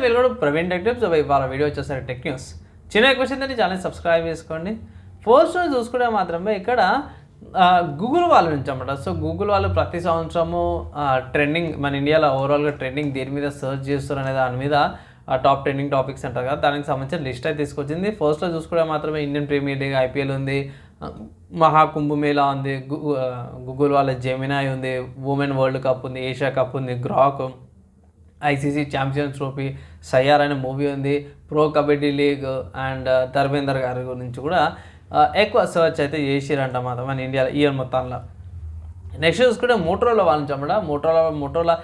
Friends welcome to Praveen tech tips. ఇవాళ video వచ్చేసరికి tech news. చిన్న రిక్వెస్ట్ ఏంటంటే ఛానల్ సబ్స్క్రైబ్ చేసుకోండి. ఫస్ట్ చూసుకుంటే మాత్రమే ఇక్కడ గూగుల్ వాళ్ళ నుంచి అన్నమాట. సో గూగుల్ వాళ్ళు ప్రతి సంవత్సరము ట్రెండింగ్ మన ఇండియాలో ఓవరాల్గా ట్రెండింగ్ దేని మీద సర్చ్ చేస్తారు అనే దాని మీద టాప్ ట్రెండింగ్ టాపిక్స్ అంటారు కదా, దానికి సంబంధించిన లిస్ట్ అయితే తీసుకొచ్చింది. ఫస్ట్లో చూసుకుంటే మాత్రమే ఇండియన్ ప్రీమియర్ లీగ్ ఐపీఎల్ ఉంది, మహాకుంభమేళా ఉంది, గూగుల్ వాళ్ళ జెమినాయ్ ఉంది, ఉమెన్ వరల్డ్ కప్ ఉంది, ఏషియా కప్ ఉంది, గ్రాక్, ఐసీసీ ఛాంపియన్స్ ట్రోఫీ, సయ్యార్ అనే మూవీ ఉంది, pro kabaddi league and Dharmender గారి గురించి కూడా ఎక్కువ సర్చ్ అయితే చేసిరంట మాత్రం మన ఇండియాలో ఇయర్ మొత్తంలో. నెక్స్ట్ చూసుకుంటే మోటరోలా వాళ్ళ నుంచి అన్నమాట. మోటరోలా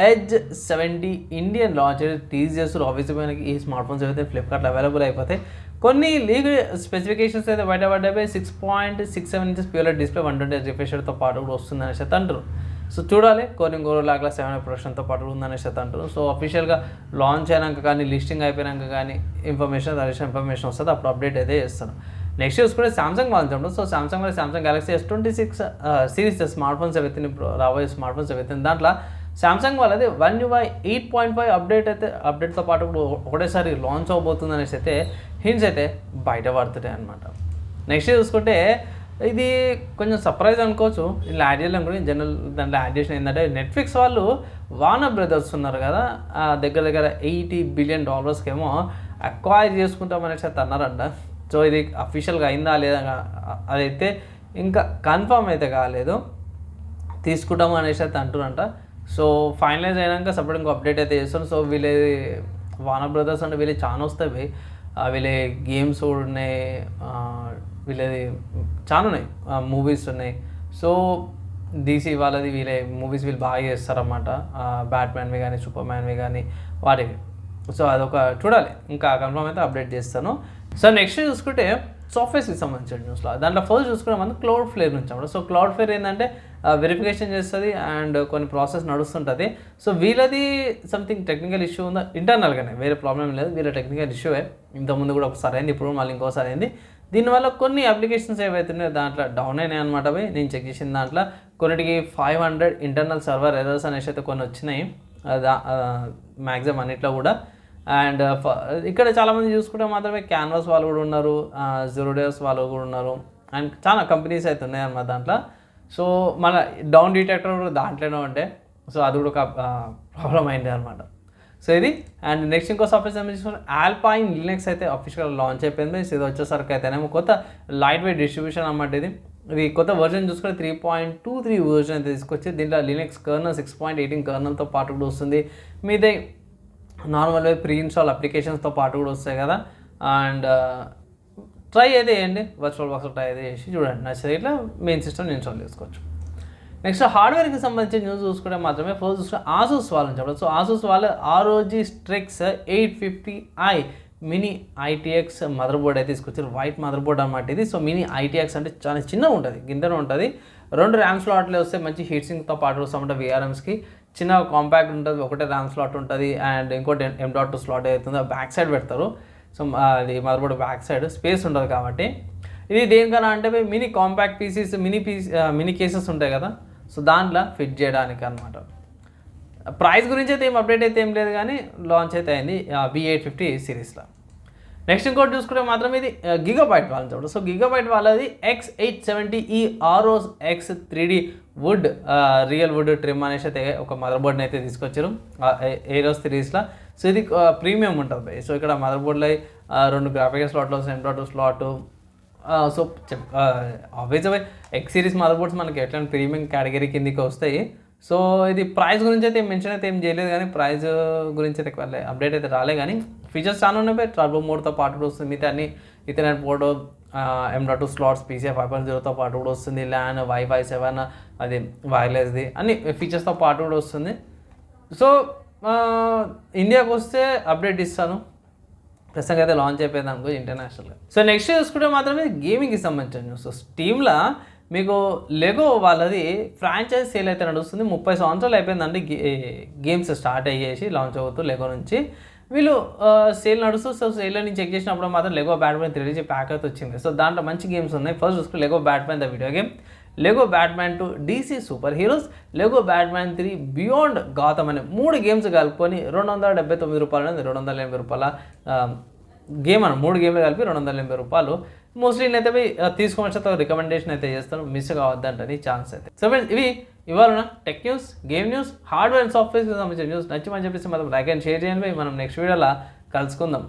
ఎడ్జ్ 70 ఇండియన్ లాంచ్ అయితే టీజ్ చేస్తారు. ఆబ్వియస్లీ మనకి ఈ స్మార్ట్ ఫోన్స్ అయితే ఫ్లిప్కార్ట్లో అవైలబుల్ అయిపోతాయి. కొన్ని లీగ్ స్పెసిఫికేషన్స్ అయితే బయటపడ్డాయి. 6.67 ఇంచెస్ ప్యూర్ డిస్ప్లే, 120 రిఫ్రెషర్తో పాటు కూడా వస్తుందని అయితే అంటారు. సో చూడాలి, కోరింగ్ గోరోలాగా 7 ప్రొడక్షన్తో పాటు ఉందనేసి అయితే అంటారు. సో అఫీషియల్గా లాంచ్ అయినాక కానీ లిస్టింగ్ అయిపోయాక కానీ ఇన్ఫర్మేషన్ వస్తుంది, అప్పుడు అప్డేట్ అయితే చేస్తాను. నెక్స్ట్ చూసుకుంటే సామ్సంగ్ లాంచ్ ఉంటుంది. So Samsung Galaxy S26 series smart phones ఏవైతే రాబోయే స్మార్ట్ ఫోన్స్ ఏవైతే దాంట్లో సామ్సంగ్ వాళ్ళది One UI 8.5 అప్డేట్తో పాటు ఇప్పుడు ఒకటేసారి లాంచ్ అవబోతుంది అనేసి అయితే హింట్స్ అయితే బయట పడుతుంటాయి అనమాట. నెక్స్ట్ చూసుకుంటే ఇది కొంచెం సర్ప్రైజ్ అనుకోవచ్చు, ఇలా యాడ్ చేయాలని కూడా జనరల్ దాంట్లో యాడ్ చేసిన ఏంటంటే నెట్ఫ్లిక్స్ వాళ్ళు వార్నర్ బ్రదర్స్ ఉన్నారు కదా, దగ్గర $80 బిలియన్ ఏమో అక్వైర్ చేసుకుంటామనేసి అయితే అన్నారంట. సో ఇది అఫీషియల్గా అయిందా లేదా అదైతే ఇంకా కన్ఫర్మ్ అయితే కాలేదు, తీసుకుంటాము అనేసి అయితే అంటున్నారంట. సో ఫైనలైజ్ అయినాక సపరేట్ ఇంకో అప్డేట్ అయితే చేస్తాను. సో వీళ్ళ వార్నర్ బ్రదర్స్ అంటే వీళ్ళు చాలా వస్తాయి, వీళ్ళ గేమ్స్ కూడా ఉన్నాయి, వీళ్ళది చాలా ఉన్నాయి, మూవీస్ ఉన్నాయి. సో డీసీ వాళ్ళది వీళ్ళ మూవీస్ వీళ్ళు బాగా చేస్తారన్నమాట, బ్యాట్మ్యాన్వి కానీ సూపర్ మ్యాన్వి కానీ వాటివి. సో అదొక చూడాలి, ఇంకా కన్ఫర్మ్ అయితే అప్డేట్ చేస్తాను. సో నెక్స్ట్ చూసుకుంటే సాఫ్ట్వేర్స్కి సంబంధించిన న్యూస్లో దాంట్లో ఫస్ట్ చూసుకుంటే మనం క్లౌడ్ ఫ్లేర్ నుంచి అన్నమాట. సో క్లౌడ్ ఫ్లేర్ ఏంటంటే వెరిఫికేషన్ చేస్తుంది అండ్ కొన్ని ప్రాసెస్ నడుస్తుంటుంది. సో వీళ్ళది సంథింగ్ టెక్నికల్ ఇష్యూ ఉందా ఇంటర్నల్గానే, వేరే ప్రాబ్లం లేదు, వీళ్ళ టెక్నికల్ ఇష్యూవే. ఇంతకుముందు కూడా ఒకసారి అయింది, ఇప్పుడు మళ్ళీ ఇంకోసారి అయింది. దీనివల్ల కొన్ని అప్లికేషన్స్ ఏవైతున్నాయో దాంట్లో డౌన్ అయినాయి అనమాట. నేను చెక్ చేసిన దాంట్లో కొన్నిటికి 500 ఇంటర్నల్ సర్వర్ ఎర్రర్స్ అనేసి అయితే కొన్ని వచ్చినాయి మ్యాక్సిమం అన్నిట్లో కూడా. అండ్ ఇక్కడ చాలామంది చూసుకుంటే మాత్రమే క్యాన్వాస్ వాళ్ళు కూడా ఉన్నారు, జీరోడేస్ వాళ్ళు కూడా ఉన్నారు, అండ్ చాలా కంపెనీస్ అయితే ఉన్నాయి అన్నమాట దాంట్లో. సో మన డౌన్ డిటెక్టర్ కూడా దాంట్లోనే ఉంటే, సో అది కూడా ఒక ప్రాబ్లం అయింది అనమాట. సో ఇది అండ్ నెక్స్ట్ ఇంకో సాఫ్ట్వేర్ సంబంధించిన ఆల్పైన్ లినక్స్ అయితే అఫీషియల్గా లాంచ్ అయిపోయింది. సో ఇది వచ్చేసరికి అయితేనేమో కొత్త లైట్ వెయిట్ డిస్ట్రిబ్యూషన్ అన్నమాట. ఇది కొత్త వర్జన్ చూసుకుంటే 3.23 వర్జన్ అయితే తీసుకొచ్చి దీంట్లో లినక్స్ కర్నల్ 6.18 కర్నల్తో పాటు కూడా వస్తుంది. మీదే నార్మల్ ప్రీ ఇన్స్టాల్ అప్లికేషన్స్తో పాటు కూడా వస్తాయి కదా. అండ్ ట్రై అయితే చేయండి, వర్చువల్ బాక్స్ ట్రై అయితే చేసి చూడండి, నచ్చితే ఇట్లా మెయిన్ సిస్టమ్ ఇన్స్టాల్ చేసుకోవచ్చు. నెక్స్ట్ హార్డ్వేర్కి సంబంధించిన న్యూస్ చూసుకుంటే మాత్రమే ఫస్ట్ చూసుకుంటే ఆసూస్ వాళ్ళ నుంచి చెప్పడం. సో ఆసూస్ వాళ్ళ ROG Strix 850i mini ITX mother board అయితే తీసుకొచ్చారు, వైట్ మదర్ బోర్డ్ అన్నమాట ఇది. సో మినీ ITX అంటే చాలా చిన్నగా ఉంటుంది, గింతనే ఉంటుంది, 2 ర్యామ్ స్లాట్లు వస్తే మంచి హీట్ సింక్తో పాటు వస్తామంటే VRMస్కి చిన్న కాంపాక్ట్ ఉంటుంది, ఒకటే ర్యామ్ స్లాట్ ఉంటుంది అండ్ ఇంకోటి M.2 స్లాట్ అవుతుంది, బ్యాక్ సైడ్ పెడతారు. సో అది mother board back side space ఉంటుంది కాబట్టి ఇది దేనికన్నా అంటే mini compact pieces mini cases ఉంటాయి కదా, సో దాంట్లో ఫిట్ చేయడానికి అనమాట. ప్రైస్ గురించి అయితే ఏం అప్డేట్ అయితే ఏం లేదు కానీ లాంచ్ అయితే అయింది V850 సిరీస్లో. నెక్స్ట్ ఇంకోటి చూసుకుంటే మాత్రం ఇది గిగాబైట్ వాళ్ళని చూడండి. సో గిగాబైట్ వాళ్ళది X870E ROS X 3D wood real wood trim అనేసి అయితే ఒక మదర్ బోర్డ్ని అయితే తీసుకొచ్చారు ఏరోస్ సిరీస్లో. సో ఇది ప్రీమియం ఉంటుంది. సో ఇక్కడ మదర్ బోర్డ్లో 2 గ్రాఫికల్ స్లాట్లు వస్తాయి, M.2 స్లాట్. సో ఆబ్వియస్గా X సిరీస్ మదర్ బోర్డ్స్ మనకి ఎట్లాంటి ప్రీమియం కేటగిరీ కిందకి వస్తాయి. సో ఇది ప్రైస్ గురించి అయితే మెన్షన్ అయితే ఏం చేయలేదు కానీ ప్రైస్ గురించి అయితే అప్డేట్ అయితే రాలే కానీ ఫీచర్స్ చాలా ఉన్నాయి. టర్బో మోడ్తో పాటు కూడా వస్తుంది, మిగతా అన్ని Ethernet port, M.2 slots, PCIe 5.0తో పాటు కూడా వస్తుంది, LAN, Wi-Fi 7 అది వైర్లెస్ది అన్ని ఫీచర్స్తో పాటు కూడా వస్తుంది. సో ఇండియాకి వస్తే అప్డేట్ ఇస్తాను, ప్రస్తుతం అయితే లాంచ్ అయిపోయింది అనుకో ఇంటర్నేషనల్గా. సో నెక్స్ట్ చూసుకుంటే మాత్రమే గేమింగ్కి సంబంధించిన న్యూస్. స్టీమ్లో మీకు లెగో వాళ్ళది ఫ్రాంచైజ్ సేల్ అయితే నడుస్తుంది. 30 సంవత్సరాలు అయిపోయిందండి గేమ్స్ స్టార్ట్ అయ్యేసి లాంచ్ అవుతూ లెగో నుంచి వీళ్ళు సేల్ నడుస్తూ. సో సేల్లో నుంచి చెక్ చేసినప్పుడు మాత్రం లెగో బ్యాట్మ్యాన్ 3D ప్యాక్ అయితే వచ్చింది. సో దాంట్లో మంచి గేమ్స్ ఉన్నాయి. ఫస్ట్ చూసుకుంటే Lego Batman the video game Lego Batman 2 DC superheroes, Lego Batman 3 beyond Gotham అనే 3 గేమ్స్ కలుపుకొని రూ. 279 అనేది రూ. 280 గేమ్ అని 3 గేమ్లు కలిపి రూ. 280. మోస్ట్లీ నేనైతే తీసుకోవచ్చు, రికమెండేషన్ అయితే చేస్తాను, మిస్ కావద్దంటని ఛాన్స్ అయితే. సో ఫ్రెండ్స్, ఇవాళ tech news, game news, hardware and సాఫ్ట్వేర్కి సంబంధించిన న్యూస్ నచ్చి చెప్పేసి మనం లైక్ అండ్ షేర్ చేయండి. మనం నెక్స్ట్ వీడియోలో కలుసుకుందాం.